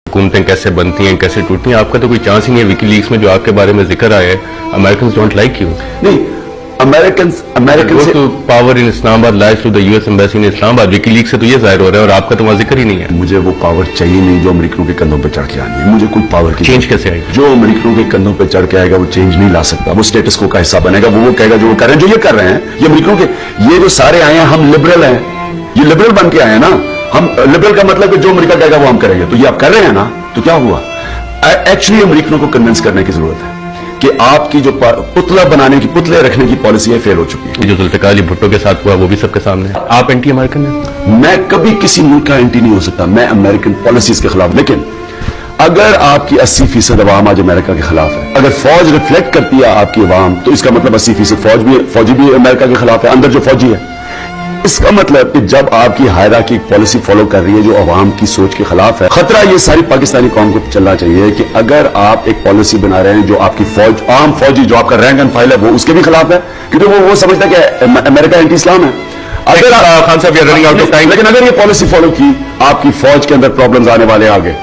हुकूमतें कैसे बनती हैं, कैसे टूटती हैं, आपका तो कोई चांस ही नहीं है। विकीलीक्स में जो आपके बारे में जिक्र आया है, अमेरिकन डोंट लाइक यू। नहीं, American power in Islamabad lies to the US embassy in Islamabad. WikiLeaks से तो ये जाहिर हो रहा है, और आपका तो वहाँ जिक्र ही नहीं है। मुझे वो पावर चाहिए नहीं जो अमेरिकनों के कंधों पर चढ़ के आनी है। मुझे कोई पावर की चेंज कैसे आएगी? जो अमेरिकनों के कंधों पर चढ़ के आएगा वो चेंज नहीं ला सकता। वो स्टेटस को का हिस्सा बनेगा। वो कहेगा जो वो कर रहे हैं, जो ये कर रहे हैं, ये अमेरिकनों के, ये जो सारे आए हैं, हम लिबरल हैं, ये लिबरल बन के आए हैं ना। हम लिबरल का मतलब है जो अमेरिका कहेगा वो हम करेंगे। तो ये आप कर रहे हैं ना, तो क्या हुआ? एक्चुअली अमेरिकनों को कन्विंस करने की जरूरत है कि आपकी जो पुतला बनाने की, पुतले रखने की पॉलिसी है, फेल हो चुकी है। जो जुल्फिकार अली भुट्टो के साथ हुआ वो भी सबके सामने है। आप एंटी अमेरिकन हैं? मैं कभी किसी मुल्क का एंटी नहीं हो सकता। मैं अमेरिकन पॉलिसीज के खिलाफ। लेकिन अगर आपकी 80% अवाम आज अमेरिका के खिलाफ है, अगर फौज रिफ्लेक्ट करती है आपकी अवाम, तो इसका मतलब 80% फौजी भी अमेरिका के खिलाफ है, अंदर जो फौजी है। इसका मतलब कि जब आपकी हायरार्की की पॉलिसी फॉलो कर रही है जो अवाम की सोच के खिलाफ है, खतरा ये सारी पाकिस्तानी कौम को चलना चाहिए कि अगर आप एक पॉलिसी बना रहे हैं जो आपकी फौज, आम फौजी जो आपका रैंक एंड फाइल है, वो उसके भी खिलाफ है, क्योंकि वो समझता है कि अमेरिका एंटी इस्लाम है। अगर खान साहब, लेकिन अगर ये पॉलिसी फॉलो की, आपकी फौज के अंदर प्रॉब्लम्स आने वाले आगे।